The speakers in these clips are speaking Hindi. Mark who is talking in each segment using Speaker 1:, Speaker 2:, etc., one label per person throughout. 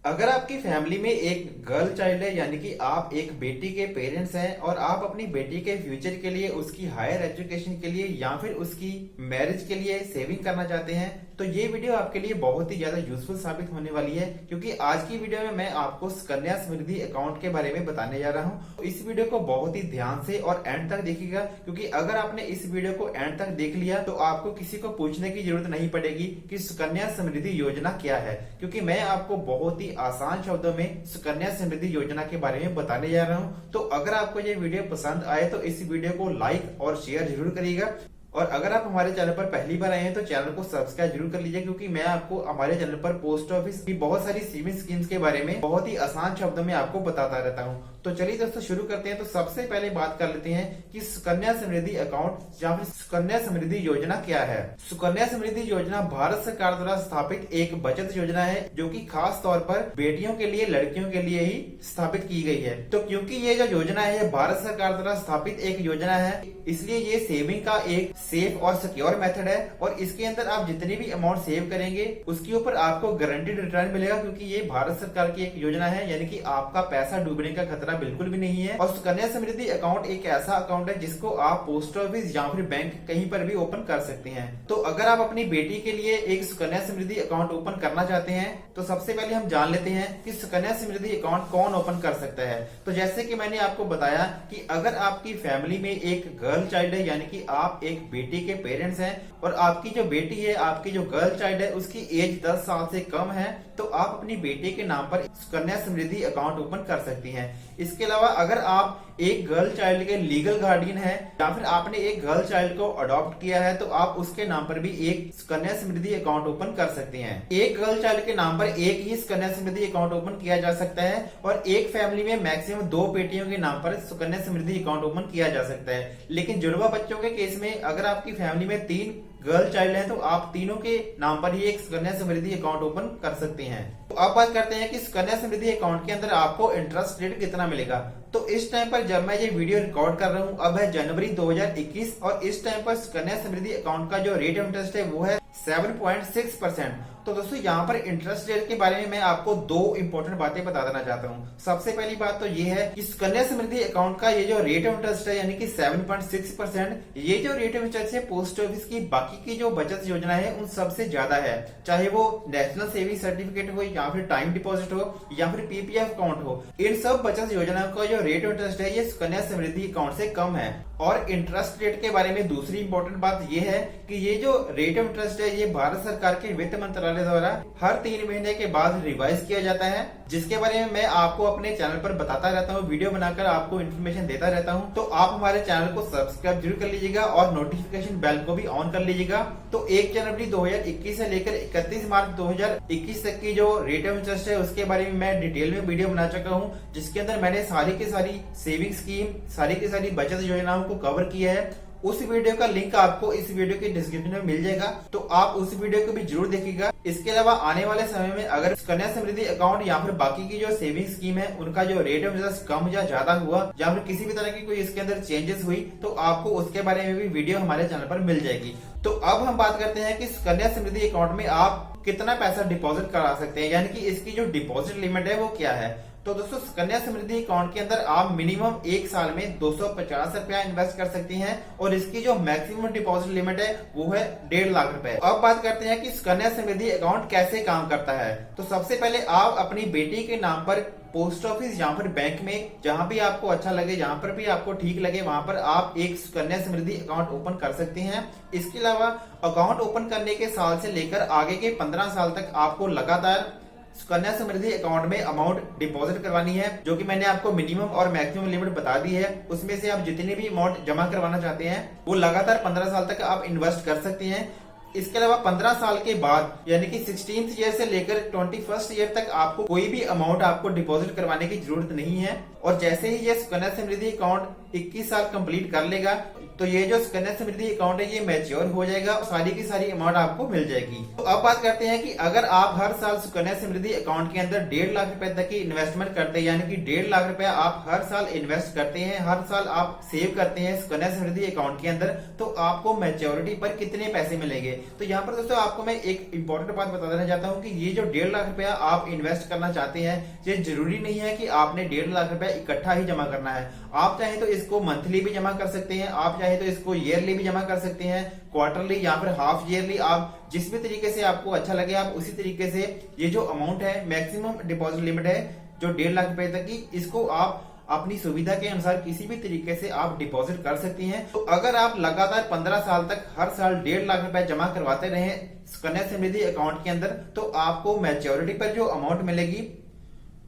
Speaker 1: अगर आपकी फैमिली में एक गर्ल चाइल्ड है यानी कि आप एक बेटी के पेरेंट्स हैं और आप अपनी बेटी के फ्यूचर के लिए उसकी हायर एजुकेशन के लिए या फिर उसकी मैरिज के लिए सेविंग करना चाहते हैं तो ये वीडियो आपके लिए बहुत ही ज्यादा यूजफुल साबित होने वाली है। क्योंकि आज की वीडियो में मैं आपको सुकन्या समृद्धि अकाउंट के बारे में बताने जा रहा हूँ। तो इस वीडियो को बहुत ही ध्यान से और एंड तक देखिएगा, क्योंकि अगर आपने इस वीडियो को एंड तक देख लिया तो आपको किसी को पूछने की जरूरत नहीं पड़ेगी कि सुकन्या समृद्धि योजना क्या है, क्योंकि मैं आपको बहुत ही आसान शब्दों में सुकन्या समृद्धि योजना के बारे में बताने जा रहा हूं। तो अगर आपको ये वीडियो पसंद आए तो इस वीडियो को लाइक और शेयर जरूर करिएगा। और अगर आप हमारे चैनल पर पहली बार आए हैं तो चैनल को सब्सक्राइब जरूर कर लीजिए, क्योंकि मैं आपको हमारे चैनल पर पोस्ट ऑफिस की बहुत सारी सेविंग स्कीम्स के बारे में बहुत ही आसान शब्दों में आपको बताता रहता हूं। तो चलिए दोस्तों शुरू करते हैं। तो सबसे पहले बात कर लेते हैं कि सुकन्या समृद्धि अकाउंट या फिर सुकन्या समृद्धि योजना क्या है। सुकन्या समृद्धि योजना भारत सरकार द्वारा स्थापित एक बचत योजना है जो कि खास तौर पर बेटियों के लिए, लड़कियों के लिए ही स्थापित की गई है। तो क्योंकि ये जो योजना है भारत सरकार द्वारा स्थापित एक योजना है, इसलिए ये सेविंग का एक सेफ और सिक्योर मेथड है। और इसके अंदर आप जितनी भी अमाउंट सेव करेंगे उसके ऊपर आपको गारंटीड रिटर्न मिलेगा, क्योंकि ये भारत सरकार की एक योजना है, यानी कि आपका पैसा डूबने का खतरा बिल्कुल भी नहीं है। और सुकन्या समृद्धि अकाउंट एक ऐसा अकाउंट है जिसको आप पोस्ट ऑफिस या फिर बैंक कहीं पर भी ओपन कर सकते हैं। तो अगर आप अपनी बेटी के लिए एक सुकन्या समृद्धि अकाउंट ओपन करना चाहते हैं तो सबसे पहले हम जान लेते हैं कि सुकन्या समृद्धि अकाउंट कौन ओपन कर सकता है। तो जैसे कि मैंने आपको बताया कि अगर आपकी फैमिली में एक गर्ल चाइल्ड है, यानी कि आप एक बेटी के पेरेंट्स हैं और आपकी जो बेटी है, आपकी जो गर्ल चाइल्ड है, उसकी एज 10 साल से कम है, तो आप अपनी बेटी के नाम पर सुकन्या समृद्धि अकाउंट ओपन कर सकती हैं। इसके अलावा अगर आप एक गर्ल चाइल्ड के लीगल गार्डियन है या फिर आपने एक गर्ल चाइल्ड को अडॉप्ट किया है तो आप उसके नाम पर भी एक सुकन्या समृद्धि अकाउंट ओपन कर सकते हैं। एक गर्ल चाइल्ड के नाम पर एक ही सुकन्या समृद्धि अकाउंट ओपन किया जा सकता है और एक फैमिली में मैक्सिमम 2 बेटियों के नाम पर सुकन्या समृद्धि अकाउंट ओपन किया जा सकता है। लेकिन जुड़वा बच्चों के केस में अगर आपकी फैमिली में 3 गर्ल चाइल्ड है तो आप तीनों के नाम पर ही एक सुकन्या समृद्धि अकाउंट ओपन कर सकते हैं। तो अब बात करते हैं कि सुकन्या समृद्धि अकाउंट के अंदर आपको इंटरेस्ट रेट कितना मिलेगा। तो इस टाइम पर जब मैं ये वीडियो रिकॉर्ड कर रहा हूँ, अब है जनवरी 2021 और इस टाइम पर सुकन्या समृद्धि अकाउंट का जो रेट ऑफ इंटरेस्ट है वो है 7.6%। तो दोस्तों यहाँ पर इंटरेस्ट रेट के बारे में मैं आपको 2 इंपॉर्टेंट बातें बता देना चाहता हूँ। सबसे पहली बात तो ये है कि सुकन्या समृद्धि अकाउंट का ये जो रेट ऑफ इंटरेस्ट है यानी कि 7.6%, ये जो रेट ऑफ इंटरेस्ट है पोस्ट ऑफिस की बाकी की जो बचत योजना है उन सबसे ज्यादा है। चाहे वो नेशनल सेविंग सर्टिफिकेट हो या फिर टाइम डिपॉजिट हो या फिर पीपीएफ अकाउंट हो, इन सब बचत योजनाओं का जो रेट ऑफ इंटरेस्ट है ये सुकन्या समृद्धि अकाउंट से कम है। और इंटरेस्ट रेट के बारे में दूसरी इंपॉर्टेंट बात यह है कि ये जो रेट ऑफ इंटरेस्ट है ये भारत सरकार के वित्त मंत्रालय द्वारा हर 3 महीने के बाद रिवाइज किया जाता है, जिसके बारे में मैं आपको अपने चैनल पर बताता रहता हूँ, वीडियो बनाकर आपको इन्फॉर्मेशन देता रहता हूँ। तो आप हमारे चैनल को सब्सक्राइब जरूर कर लीजिएगा और नोटिफिकेशन बेल को भी ऑन कर लीजिएगा। तो 1 जनवरी 2021 से लेकर 31 मार्च 2021 तक की जो रेट ऑफ इंटरेस्ट है उसके बारे में मैं डिटेल में वीडियो बना चुका हूँ, जिसके अंदर मैंने सारी की सारी सेविंग स्कीम, सारी की सारी बचत योजनाओं को कवर किया है। उस वीडियो का लिंक आपको इस वीडियो के डिस्क्रिप्शन में मिल जाएगा, तो आप उस वीडियो को भी जरूर देखिएगा। इसके अलावा आने वाले समय में अगर सुकन्या समृद्धि अकाउंट या फिर बाकी की जो सेविंग स्कीम है उनका जो रेट ऑफ इंटरेस्ट कम या ज्यादा हुआ या फिर किसी भी तरह की कोई इसके अंदर चेंजेस हुई तो आपको उसके बारे में भी वीडियो हमारे चैनल पर मिल जाएगी। तो अब हम बात करते हैं कि सुकन्या समृद्धि अकाउंट में आप कितना पैसा डिपॉजिट करा सकते हैं, यानी कि इसकी जो डिपॉजिट लिमिट है वो क्या है। तो दोस्तों सुकन्या समृद्धि अकाउंट के अंदर आप मिनिमम 1 साल में 250 रुपया इन्वेस्ट कर सकती हैं और इसकी जो मैक्सिमम डिपॉजिट लिमिट है वो है 1.5 लाख रुपए। अब बात करते हैं कि सुकन्या समृद्धि अकाउंट कैसे काम करता है। तो सबसे पहले आप अपनी बेटी के नाम पर पोस्ट ऑफिस या फिर बैंक में, जहां भी आपको अच्छा लगे, जहां पर भी आपको ठीक लगे, वहां पर आप एक सुकन्या समृद्धि अकाउंट ओपन कर सकते हैं। इसके अलावा अकाउंट ओपन करने के साल से लेकर आगे के 15 साल तक आपको लगातार सुकन्या समृद्धि अकाउंट में अमाउंट डिपॉजिट करवानी है, जो कि मैंने आपको मिनिमम और मैक्सिमम लिमिट बता दी है। उसमें से आप जितनी भी अमाउंट जमा करवाना चाहते हैं वो लगातार 15 साल तक आप इन्वेस्ट कर सकते हैं। इसके अलावा 15 साल के बाद यानी कि 16th ईयर से लेकर 21st ईयर तक आपको कोई भी अमाउंट आपको डिपॉजिट करवाने की जरूरत नहीं है। और जैसे ही ये सुकन्या समृद्धि अकाउंट 21 साल कंप्लीट कर लेगा, तो ये जो सुकन्या समृद्धि अकाउंट है ये मैच्योर हो जाएगा और सारी की सारी अमाउंट आपको मिल जाएगी। तो अब बात करते हैं कि अगर आप हर साल सुकन्या समृद्धि अकाउंट के अंदर 1.5 लाख रुपए तक की इन्वेस्टमेंट करते हैं, यानी कि 1.5 लाख रुपए आप हर साल इन्वेस्ट करते हैं, हर साल आप सेव करते हैं सुकन्या समृद्धि अकाउंट के अंदर, तो आपको मैच्योरिटी पर कितने पैसे मिलेंगे। तो यहाँ पर दोस्तों आपको मैं एक इंपॉर्टेंट बात बता देना चाहता हूँ कि ये जो 1.5 लाख रुपया आप इन्वेस्ट करना चाहते हैं, ये जरूरी नहीं है कि आपने 1.5 लाख रुपया इकट्ठा ही जमा करना है। आप चाहे तो इसको मंथली भी जमा कर सकते हैं, आप चाहे तो इसको ईयरली भी जमा कर सकते हैं, क्वार्टरली या फिर हाफ ईयरली, आप जिस भी तरीके से आपको अच्छा लगे आप उसी तरीके से ये जो अमाउंट है, मैक्सिमम डिपॉजिट लिमिट है जो 1.5 लाख रुपए तक की, इसको आप अपनी सुविधा के अनुसार किसी भी तरीके से आप डिपॉजिट कर सकती हैं। तो अगर आप लगातार 15 साल तक हर साल 1.5 लाख रुपए जमा करवाते रहे सुकन्या समृद्धि अकाउंट के अंदर, तो आपको मैच्योरिटी पर जो अमाउंट मिलेगी,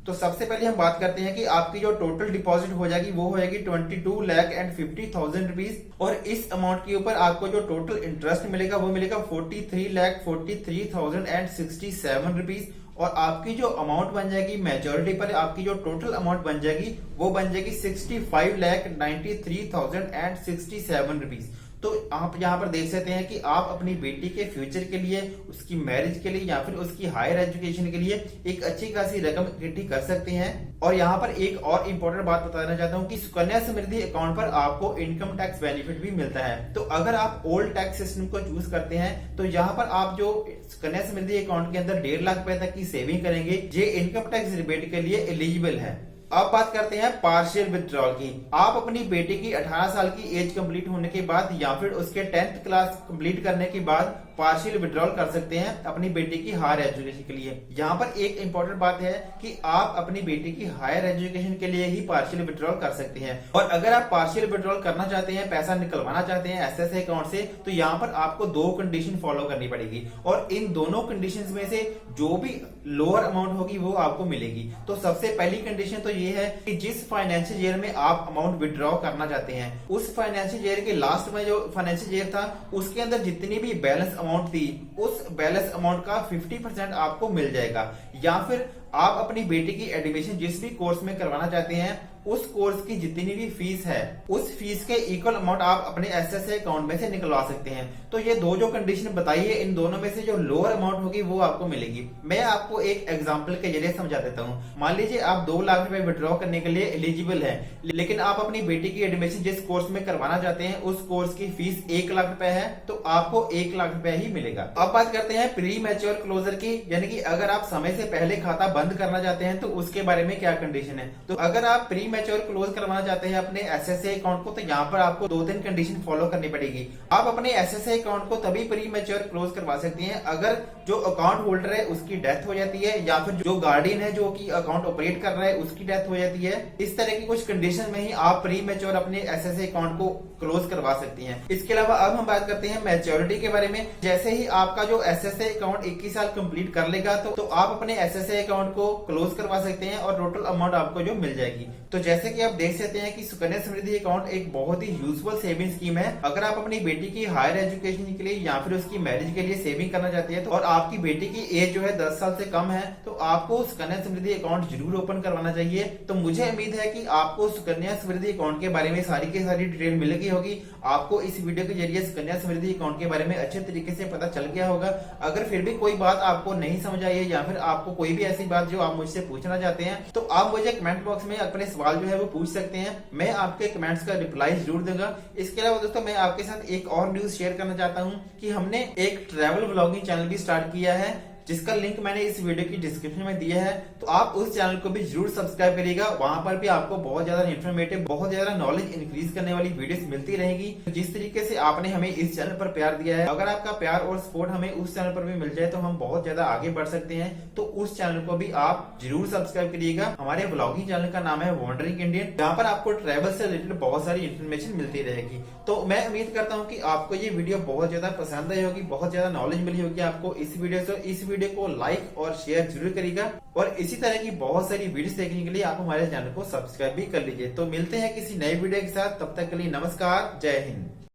Speaker 1: तो सबसे पहले हम बात करते हैं कि आपकी जो टोटल डिपॉजिट हो जाएगी वो हो जाएगी 22,50,000 रुपीज, और इस अमाउंट के ऊपर आपको जो टोटल इंटरेस्ट मिलेगा वो मिलेगा 43,43,067 रुपीज, और आपकी जो अमाउंट बन जाएगी मैच्योरिटी पर, आपकी जो टोटल अमाउंट बन जाएगी वो बन जाएगी 65,93,067 रुपीज। तो आप यहाँ पर देख सकते हैं कि आप अपनी बेटी के फ्यूचर के लिए, उसकी मैरिज के लिए या फिर उसकी हायर एजुकेशन के लिए एक अच्छी खासी रकम इकट्ठी कर सकते हैं। और यहाँ पर एक और इम्पोर्टेंट बात बताना चाहता हूँ कि सुकन्या समृद्धि अकाउंट पर आपको इनकम टैक्स बेनिफिट भी मिलता है। तो अगर आप ओल्ड टैक्स सिस्टम को चूज करते हैं तो यहाँ पर आप जो सुकन्या समृद्धि अकाउंट के अंदर 1.5 लाख रुपए तक की सेविंग करेंगे, ये इनकम टैक्स रिबेट के लिए एलिजिबल है। अब बात करते हैं पार्शियल विड्रॉल की। आप अपनी बेटी की 18 साल की एज कंप्लीट होने के बाद या फिर उसके 10th क्लास कंप्लीट करने के बाद पार्शियल विड्रॉल कर सकते हैं अपनी बेटी की हायर एजुकेशन के लिए। यहाँ पर एक इंपॉर्टेंट बात है कि आप अपनी बेटी की हायर एजुकेशन के लिए ही पार्शियल विड्रॉल कर सकते हैं। और अगर आप पार्शियल विड्रॉल करना चाहते हैं, पैसा निकलवाना चाहते हैं एसएसए अकाउंट से, तो यहाँ पर आपको 2 कंडीशन फॉलो करनी पड़ेगी, और इन दोनों कंडीशन में से जो भी लोअर अमाउंट होगी वो आपको मिलेगी। तो सबसे पहली कंडीशन तो ये है कि जिस फाइनेंशियल ईयर में आप अमाउंट विड्रॉ करना चाहते हैं, उस फाइनेंशियल ईयर के लास्ट में जो फाइनेंशियल ईयर था उसके अंदर जितनी भी बैलेंस अमाउंट थी, उस बैलेंस अमाउंट का 50% आपको मिल जाएगा। या फिर आप अपनी बेटी की एडमिशन जिस भी कोर्स में करवाना चाहते हैं, उस कोर्स की जितनी भी फीस है, उस फीस के इक्वल अमाउंट आप अपने एसएसए अकाउंट में से निकलवा सकते हैं। तो ये दो जो कंडीशन बताई है, इन दोनों में से जो लोअर अमाउंट होगी वो आपको मिलेगी। मैं आपको एक एग्जांपल के जरिए समझा देता हूँ। मान लीजिए आप 2 लाख रुपए विड्रॉ करने के लिए एलिजिबल है, लेकिन आप अपनी बेटी की एडमिशन जिस कोर्स में करवाना चाहते हैं उस कोर्स की फीस 1 लाख रुपए है, तो आपको 1 लाख रुपए ही मिलेगा। अब बात करते हैं प्री मैच्योर क्लोजर की, यानी कि अगर आप समय से पहले खाता बंद करना चाहते हैं तो उसके बारे में क्या कंडीशन है। तो अगर आप प्री मैच्योर क्लोज करवाना चाहते हैं अपने एसएसए अकाउंट को, तो यहाँ पर आपको 2-3 कंडीशन फॉलो करनी पड़ेगी। आप अपने एसएसए अकाउंट को तभी प्री मैच्योर क्लोज करवा सकती हैं अगर जो अकाउंट होल्डर है उसकी डेथ हो जाती है, या फिर जो गार्डियन है जो कि अकाउंट ऑपरेट कर रहा है उसकी डेथ हो जाती है। इस तरह की कुछ कंडीशन में ही आप प्री मैच्योर अपने एसएसए अकाउंट को क्लोज करवा सकती हैं। इसके अलावा अब हम बात करते हैं मैच्योरिटी के बारे में। जैसे ही आपका जो एसएसए अकाउंट 21 साल कंप्लीट कर लेगा तो आप अपने एसएसए अकाउंट को क्लोज करवा सकते हैं और टोटल अमाउंट आपको जो मिल जाएगी। तो जैसे कि आप देख सकते हैं कि सुकन्या समृद्धि अकाउंट एक बहुत ही यूजफुल सेविंग स्कीम है। अगर आप अपनी बेटी की हायर एजुकेशन के लिए या फिर उसकी मैरिज के लिए सेविंग करना चाहती है, तो और आपकी बेटी की एज जो है 10 साल से कम है, तो आपको सुकन्या समृद्धि अकाउंट जरूर ओपन करवाना चाहिए। तो मुझे उम्मीद है कि आपको सुकन्या समृद्धि अकाउंट के बारे में सारी की सारी डिटेल मिल गई होगी। आपको इस वीडियो के जरिए सुकन्या समृद्धि अकाउंट के बारे में अच्छे तरीके से पता चल गया होगा। अगर फिर भी कोई बात आपको नहीं समझ आई है या फिर आपको कोई भी ऐसी बात जो आप मुझसे पूछना चाहते हैं, तो आप मुझे कमेंट बॉक्स में अपने सवाल जो है वो पूछ सकते हैं। मैं आपके कमेंट्स का रिप्लाई जरूर दूंगा। इसके अलावा दोस्तों मैं आपके साथ एक और न्यूज शेयर करना चाहता हूं कि हमने एक ट्रैवल व्लॉगिंग चैनल भी स्टार्ट किया है, जिसका लिंक मैंने इस वीडियो की डिस्क्रिप्शन में दिया है। तो आप उस चैनल को भी जरूर सब्सक्राइब करिएगा। वहां पर भी आपको बहुत ज्यादा इन्फॉर्मेटिव, बहुत ज्यादा नॉलेज इंक्रीज करने वाली वीडियोस मिलती रहेगी। तो जिस तरीके से आपने हमें इस चैनल पर प्यार दिया है, अगर आपका प्यार और सपोर्ट हमें उस चैनल पर भी मिल जाए तो हम बहुत ज्यादा आगे बढ़ सकते हैं। तो उस चैनल को भी आप जरूर सब्सक्राइब करिएगा। हमारे व्लॉगिंग चैनल का नाम है वॉन्डरिंग इंडियन, जहाँ पर आपको ट्रैवल से रिलेटेड बहुत सारी इन्फॉर्मेशन मिलती रहेगी। तो मैं उम्मीद करता हूँ कि आपको ये वीडियो बहुत ज्यादा पसंद आई होगी, बहुत ज्यादा नॉलेज मिली होगी आपको इस वीडियो से। इस वीडियो को लाइक और शेयर जरूर करिएगा, और इसी तरह की बहुत सारी वीडियोस देखने के लिए आप हमारे चैनल को सब्सक्राइब भी कर लीजिए। तो मिलते हैं किसी नए वीडियो के साथ, तब तक के लिए नमस्कार, जय हिंद।